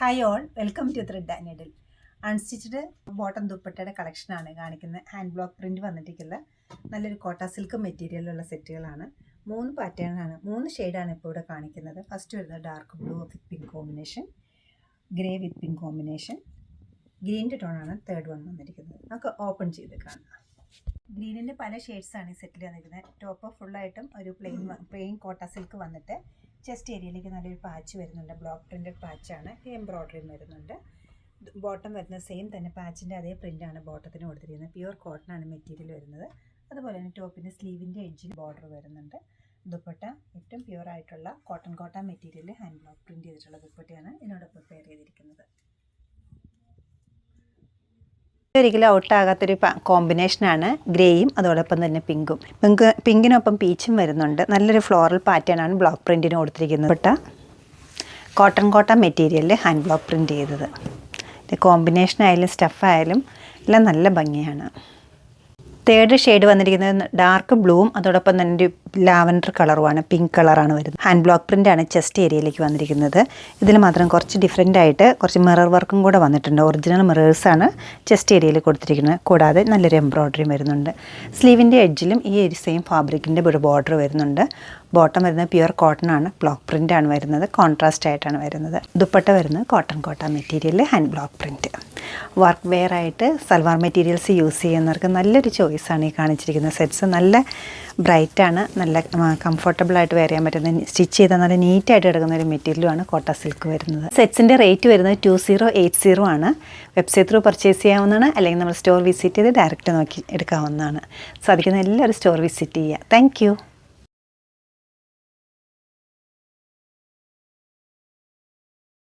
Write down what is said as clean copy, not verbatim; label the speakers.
Speaker 1: Hi all, welcome to thread and needle. Unstitched bottom ദുപ്പട്ടയുടെ കളക്ഷനാണ് കാണിക്കുന്നത്. ഹാൻഡ് ബ്ലോക്ക് പ്രിൻറ്റ് വന്നിട്ടുള്ള നല്ലൊരു കോട്ട സിൽക്ക് മെറ്റീരിയലുള്ള സെറ്റുകളാണ്. 3 പാറ്റേണാണ്, 3 ഷെയ്ഡാണ് ഇപ്പോൾ ഇവിടെ കാണിക്കുന്നത്. ഫസ്റ്റ് വരുന്നത് dark blue with pink combination, grey with pink combination, ഗ്രീൻ്റെ ടോണാണ് തേർഡ് വൺ വന്നിരിക്കുന്നത്. നമുക്ക് ഓപ്പൺ ചെയ്ത് കാണാം. ഗ്രീനിൻ്റെ പല ഷെയ്ഡ്സാണ് ഈ സെറ്റിൽ വന്നിരിക്കുന്നത്. ടോപ്പ് ഫുള്ളായിട്ടും ഒരു പ്ലെയിൻ കോട്ട സിൽക്ക് വന്നിട്ട് ചെസ്റ്റ് ഏരിയയിലേക്ക് നല്ലൊരു പാച്ച് വരുന്നുണ്ട്. ബ്ലോക്ക് പ്രിൻറ്റഡ് പാച്ചാണ്, എംബ്രോയ്ഡറിയും വരുന്നുണ്ട്. ബോട്ടം വരുന്നത് സെയിം തന്നെ, പാച്ചിൻ്റെ അതേ പ്രിൻ്റാണ് ബോട്ടത്തിന് കൊടുത്തിരിക്കുന്നത്. പ്യുവർ കോട്ടൺ ആണ് മെറ്റീരിയൽ വരുന്നത്. അതുപോലെ തന്നെ ടോപ്പിൻ്റെ സ്ലീവിൻ്റെ എഡ്ജിൽ ബോർഡർ വരുന്നുണ്ട്. ദുപ്പട്ട ഏറ്റവും പ്യുവർ ആയിട്ടുള്ള cotton material hand block print ചെയ്തിട്ടുള്ള ദുപ്പട്ടയാണ് ഇതിനോടൊപ്പം പെയർ ചെയ്തിരിക്കുന്നത്. ഒരിക്കലും ഔട്ടാകാത്തൊരു കോമ്പിനേഷനാണ് ഗ്രേയും അതോടൊപ്പം തന്നെ പിങ്കും. പിങ്കിനൊപ്പം പീച്ചും വരുന്നുണ്ട്. നല്ലൊരു ഫ്ലോറൽ പാറ്റേൺ ആണ് ബ്ലോക്ക് പ്രിൻറ്റിന് കൊടുത്തിരിക്കുന്നത്. കോട്ടൺ മെറ്റീരിയലിൽ ഹാൻഡ് ബ്ലോക്ക് പ്രിൻറ്റ് ചെയ്തത്. കോമ്പിനേഷൻ ആയാലും സ്റ്റഫായാലും എല്ലാം നല്ല ഭംഗിയാണ്. തേർഡ് ഷെയ്ഡ് വന്നിരിക്കുന്നത് ഡാർക്ക് ബ്ലൂവും അതോടൊപ്പം തന്നെ ഒരു ലാവൻഡർ കളറുമാണ്, പിങ്ക് കളറാണ് വരുന്നത്. ഹാൻഡ് ബ്ലോക്ക് പ്രിൻ്റാണ് ചെസ്റ്റ് ഏരിയയിലേക്ക് വന്നിരിക്കുന്നത്. ഇതിൽ മാത്രം കുറച്ച് ഡിഫറെൻ്റ് ആയിട്ട് കുറച്ച് മിറർ വർക്കും കൂടെ വന്നിട്ടുണ്ട്. ഒറിജിനൽ മിറേഴ്സാണ് ചെസ്റ്റ് ഏരിയയിൽ കൊടുത്തിരിക്കുന്നത്. കൂടാതെ നല്ലൊരു എംബ്രോയ്ഡറിയും വരുന്നുണ്ട്. സ്ലീവിൻ്റെ എഡ്ജിലും ഈ ഒരു സെയിം ഫാബ്രിക്കിൻ്റെ ഒരു ബോർഡർ വരുന്നുണ്ട്. ബോട്ടം വരുന്നത് പ്യുവർ കോട്ടൺ ആണ്, ബ്ലോക്ക് പ്രിൻ്റ് ആണ് വരുന്നത്. കോൺട്രാസ്റ്റ് ആയിട്ടാണ് വരുന്നത്. ദുപ്പട്ട വരുന്നത് cotton material hand block print. Work wear ആയിട്ട് സൽവാർ മെറ്റീരിയൽസ് യൂസ് ചെയ്യുന്നവർക്ക് നല്ലൊരു ചോയ്സാണ് ഈ കാണിച്ചിരിക്കുന്ന സെറ്റ്സ്. നല്ല ബ്രൈറ്റാണ്, നല്ല കംഫർട്ടബിളായിട്ട് വെയർ ചെയ്യാൻ പറ്റുന്ന, സ്റ്റിച്ച് ചെയ്താൽ നല്ല നീറ്റായിട്ട് കിടക്കുന്ന ഒരു മെറ്റീരിയലുമാണ് കോട്ട സിൽക്ക് വരുന്നത്. സെറ്റ്സിൻ്റെ റേറ്റ് വരുന്നത് 2080 ആണ്. വെബ്സൈറ്റ് ത്രൂ പർച്ചേസ് ചെയ്യാവുന്നതാണ്, അല്ലെങ്കിൽ നമ്മൾ സ്റ്റോർ വിസിറ്റ് ചെയ്ത് ഡയറക്റ്റ് നോക്കി എടുക്കാവുന്നതാണ്. സാധിക്കുന്ന എല്ലാവരും സ്റ്റോർ വിസിറ്റ് ചെയ്യുക. താങ്ക്